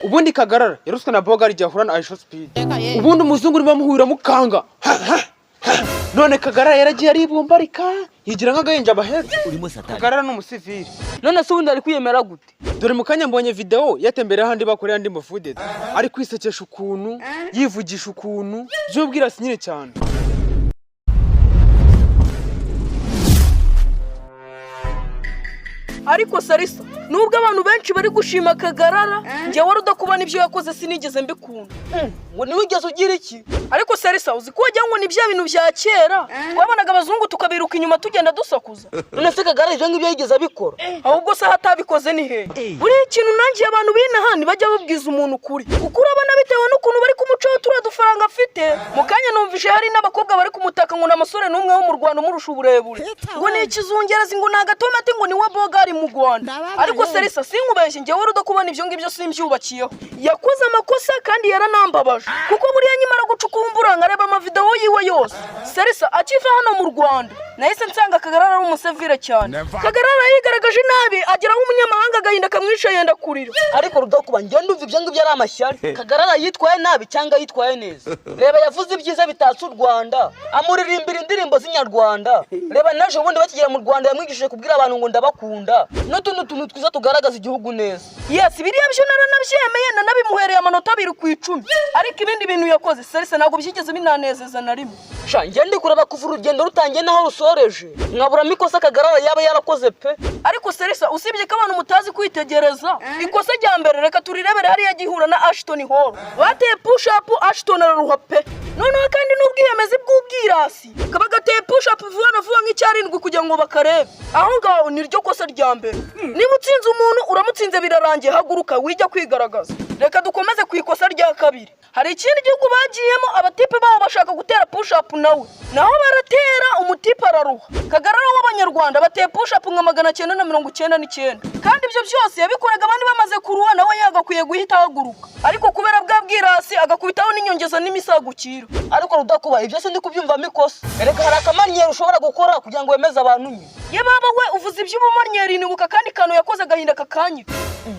ubundi Kagarara yaruswe na Bogari jahura na Aisha Speed. Ubundi umuzungu urimo muhura mukanga. None Kagarara yaragiye aribumbarika yigira nk'agahinja bahetse. Urimo satani. Kagarara n'umusivili. None se ubundi ari kwiyemera gute? Dore mukanya mbonye video yatembere handi bakorera ndi mufuded. Ari kwisekesha ukuntu, yivugisha ukuntu, byubwira sinyine cyane. Ariko Sarisa, nubwo abantu benshi bari gushima Kagarara, nje wari udakubana ibyo yakoze sinigeze mbikunda. Ngo ni wigeze ugira iki? Ariko Sarisa, uzi ko wajya ngo ni bya bintu bya kera, wabonaga abazungu tukabiruka inyuma tugenda dusakuza. None se Kagarara ivyo ngibyo yigeze abikora? Ahubwo se hatabikoze ni he? Buri ikintu nangiye abantu binahani bajya babwiza umuntu kuri. Kuko urabona bitewe n'ukuntu bari kumucaho tura dufaranga afite. Mukanya numvishe hari n'abakobwa bari kumutaka ngo namasore n'umwe wo mu Rwanda umurusha uburebure. Ngo ni ikizungereza ngo nagatomati ngo ni we Bogari mu Rwanda. Ariko Sarisa sinkubeshye nje wari udakubana ivyo ngibyo simbyubakiyeho. Yakoze amakosa kandi yaranambabaje. Kuko buriya nyimara gucukumbura ngareba ama video yiwe yose. Sarisa akiva hano mu Rwanda nahise nsanga Kagarara ari umusevire cyane. Kagarara yigaragaje nabi agera aho umunyamahanga agahinda kamwisha yenda kurira. Ariko rudakuba nje ndumva ivyo ngibyo ari amashyari. Kagarara yitwaye nabi cyangwa yitwaye neza. Reba yavuze ibyiza bitatse u Rwanda, amuririmbira indirimbo z'inyarwanda. Reba naje ubundi bakigera mu Rwanda yamwigishije kubwira abantu ngo ndabakunda. N'utuntu twiza tugaragaza igihugu neza. Yes, biriya byo naranabyemeye nanabimuhereye amanota 2 ku 10. Ariko ibindi bintu yakoze Sarisa ntabwo byigeze binanezeza na rimwe. Sha nje ndi kureba kuva urugendo rutangiye naho rusoreje. Nkabura mikosa Kagarara yaba yarakoze pe. Ariko Sarisa usibye ko abantu mutazi kwitegereza, ikosa rya mbere reka turirebere hari yagihura na Ashton Hall. Bateye push up Ashton araruha pe. Noneho kandi n'ubwiyemezi bw'ubwirasi kabagateye push up vuba nk'icyarindwi kugira ngo bakarebe. Aho ngaho ni ryo kosa rya mbere. Niba utsinze umuntu uramutsinze birarangiye haguruka wijya kwigaragaza. Reka dukomeze ku ikosa rya kabiri. Hari ikindi gihugu bagiyemo abatipe baho bashaka gutera push up nawe. Naho baratera umutipe araruha. Kagarara w'abanyarwanda bateye push up nka 999. Kandi ibyo byose yabikoraga abandi bamaze kuruha nawe yagakwiye guhita haguruka. Ariko kubera bwabwirasi agakubitaho n'inyongeza n'imisagukiro. Ariko rudakuba ibyo se ndi kubyumva mikosa. Reka hari akamanyero ushobora gukora kugira ngo wemeze abantu nyine. Ye baba we uvuze iby'ubumanyeri nibuka kandi kano yakoze agahinda kakanyika.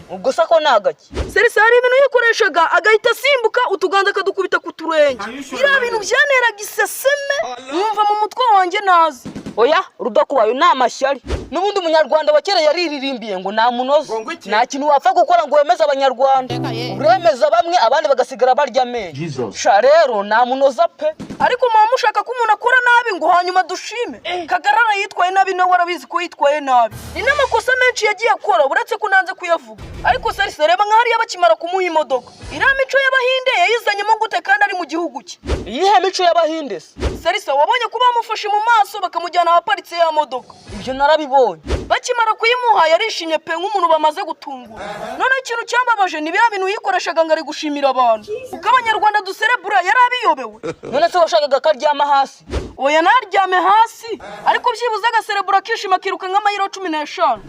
Ubwo sako nagaki. Sarisa hari ibintu yikoreshaga agahita simbuka utuganza kadukubita kuturenge. Ira bintu byaneraga iseseme numva mu mutwe wanjye nazi. Oya rudakuba yo namashyari. Nubundi umunyarwanda wa kera yariririmbiye ngo nta munozo. Nta kintu wapfa gukora ngo wemeze abanyarwanda. Uremeza bamwe abandi bagasigara barya menye. Sha rero nta munoza pe. Ariko mama mushaka ko umuntu akora nabi ngo hanyuma dushime. Kagarara yitwaye nabi no warabizi ko yitwaye nabi. Ni n'amakosa menshi yagiye akora uretse kunanze kuyavuga. Ariko Sarisa reba nk'ahari yabakimara kumuha imodoka. Ira mico y'abahinde yayizanyemo gute kandi ari mu gihugu cye. Iyihe mico y'abahinde se? Sarisa wabonye ko bamufashe mu maso bakamujyana ahaparitse ya modoka. Ibyo narabibonye. Bakimara kuyimuha yarishimye pe nk'umuntu bamaze gutungura. None ikintu cyambabaje ni bya bintu yikoreshaga ngari gushimira abantu. Uko abanyarwanda duserebura yarabiyobewe. None se washakaga karyama hasi? Oya naryame hasi. Ariko byibuze agaserebura kishima kiruka nk'amayiro 15.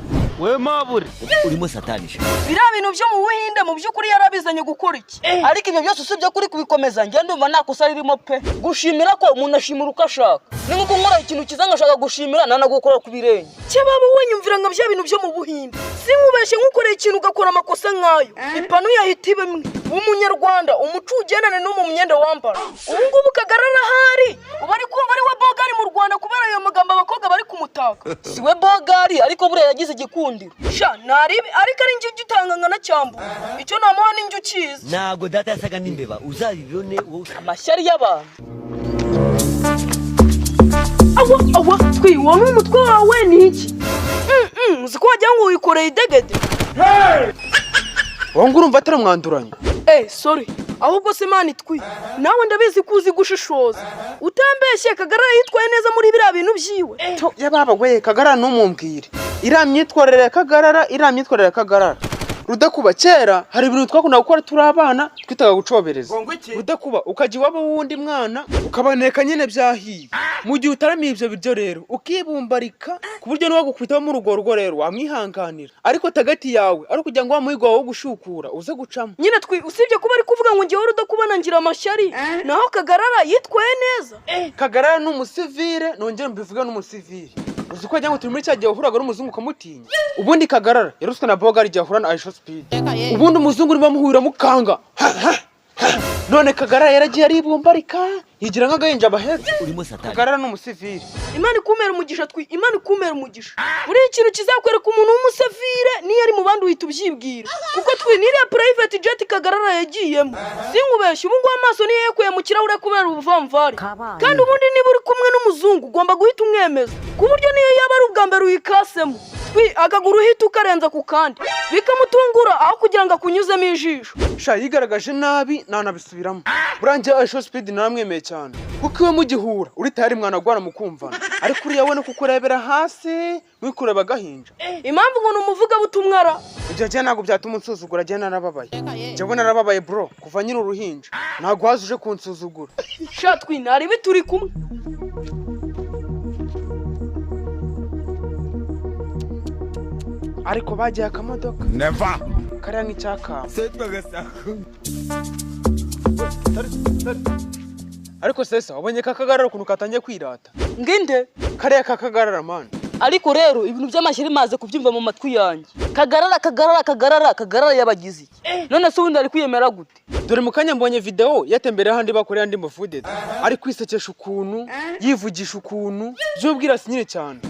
We mabure urimo satanisha. Bira bintu byo mu Buhinde mu byukuri yarabizanye gukora iki? Ariko ibyo byose usibye kuri kubikomeza nge ndumva nakosa ririmo pe. Gushimira ko umuntu ashimira uko ashaka. Ni nko nkora ikintu kiza ngashaka gushimira nanagukora ku birenge. Cyababa wenyumvira nga bya bintu byo mu Buhinde. Sinkubeshe nkukoreye ikintu ugakora amakosa nkayo. Ipanu yahitibe mwe. Umunyarwanda umuco ugendane no mu myenda wambara. Ubungubu Kagarara hari ubari kumva ari we Bogari mu Rwanda kubera ayo magambo abakobwa bari kumutaka. Siwe Bogari ariko bure yagize igikundiro. Sha naribi ariko ari njye gitanga ngana cyambu. Icyo namuha ni njye ukiza. Nago data yasaga n'imbeba uzabibone wowe amashyari y'abantu. Awa twiwo n'umutwe wawe ni iki? Uziko wajya ngo wikoreye idegede. Wangu urumva atari mwanduranye. Sorry. Ahubwo se mani twi. Nawe ndabizi kuzi gushishoza. Utambeshye Kagarara yitwaye neza muri biriya bintu byiwe. Yababa we Kagarara numumbwire. Iramyitwarere Kagarara Kagarara. Rudakuba kera hari ibintu twakunda gukora turi abana twitaga gucobereza. Rudakuba ukaji wabo wundi mwana ukabaneka nyene byahiye. Mu gihe utaramiye ibyo biryo rero ukibumbarika ku buryo no wagukubita mu rugo rero wamwihanganira. Ariko tagati yawe ari kugira ngo wamuhigwa wo gushukura uze gucamo. Nyine twi usibye kuba ari kuvuga ngo ngiye Rudakubana ngira amashyari. Naho Kagarara yitwaye neza. Kagarara n'umusivile nongera mbivuga n'umusivile. uzi ko ajya ngo turi muri cya gihe uhuraga n'umuzungu ukamutinya. Ubundi Kagarara yaruswe na Bogari igihe ahura na Aisha Speed. Ubundi umuzungu urimo amuhura mukanga. None Kagarara yaragiye aribumbarika yigira nk'agahinja bahetse. Urimo satani. Kagarara n'umusivile. Imana ikumera umugisha Imana ikumera umugisha. Buri ikintu kizakwereka umuntu w'umusivile niyo ari mu bandi uhita ubyibwira. Kuko niriya private jet Kagarara yagiyemo. Sinkubeshye ubu ngo amaso niyo yakuye mu kirahure kubera ubuvamvari. Kandi ubundi niba uri kumwe n'umuzungu ugomba guhita umwemeza. Ku buryo niyo yaba ari ubwa mbere uyikasemo. Akaguru uhita ukarenza ku kandi bikamutungura aho kugira ngo akunyuzemo ijisho. Sha yigaragaje nabi nanabisubiramo. Burangiye Aisha Speed naramwemeye cyane. Kuko iwe mugihura uri tayari mwana gwara mukumvana. Ariko uri yabone kuko urebera hasi wikureba agahinja. Impamvu ngo numuvuga butumwara. Ujya ntago byatuma unsuzugura jya narababaye. Jya bona narababaye bro kuva nyine uruhinja. Ntago wazuje kunsuzugura. Sha nari bituri kumwe. Ariko bagiye akamodoka. Never. Kariya nk'icyakamba. Ariko sesa wabonye Kagarara ukuntu katangiye kwirata. Nginde Kariya Kagarara man. ariko rero ibintu by'amashyari maze kubyumva mu matwi yanjye. Kagarara yabagize none se ubundi ari kwiyemera gute? Dore mukanya mbonye video yatembereye handi bakorera ndi mufudede. Ari kwisekesha ukuntu yivugisha ukuntu byubwira sinyine cyane.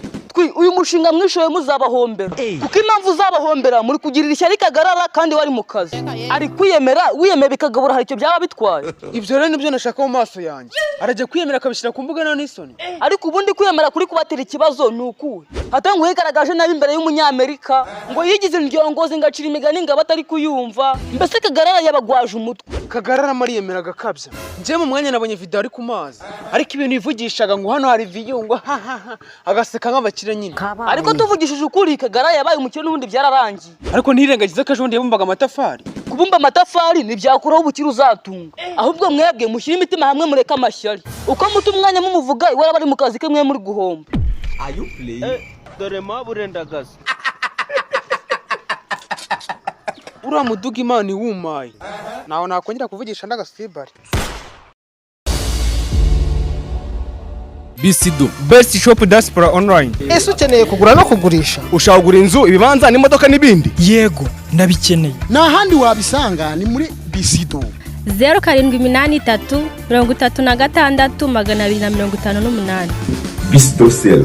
Uyu mushinga mwishoye muzabahombera kuko impamvu uzabahombera muri kugirira ishyari Kagarara kandi wari mu kazi. Ari kwiyemera wiyemeye bikagabura hari icyo byaba bitwaye. Ibyo rero nibyo nashaka mu maso yanjye. Arajye kwiyemera akabishyira ku mbuga n'isoni. Ariko ubundi kwiyemera kuri kubatera ikibazo ni ukuwe hatangu yigaragaje nabi imbere y'umunyamerika ngo yigize indiongozi ngacira imigani ngo abatari kuyumva. Mbese Kagarara yabagwaje umutwe. Kagarara mariyemera agakabya. Nje mu mwanya nabonye video ari ku mazi ariko ibintu yivugishaga ngo hano hari viyungo agaseka nk'abakire nyine. Ariko tuvugishije ukuri Kagarara yabaye umukire n'ubundi byararangiye. Ariko ntirengagize ko ejobundi yabumbaga amatafari. Kubumba amatafari ntibyakuraho ubukire uzatunga. Ahubwo mwebwe mushyira imitima hamwe mureka amashyari. Uko muta umwanya mumuvuga iwara bari mu kazi ke mwe muri guhomba. Are you playing? Dore maburendagaza. Uriya muduga Imana iwumaye. Nawe nakongera kuvugisha ndagasibari. Bisido best shop diaspora online. Ese ukeneye kugura no kugurisha? Ushaka kugura inzu, ibibanza n'imodoka n'ibindi? Yego, ndabikeneye. Nta handi wabisanga ni muri Bisido. 0783 36 258. Bisido sale.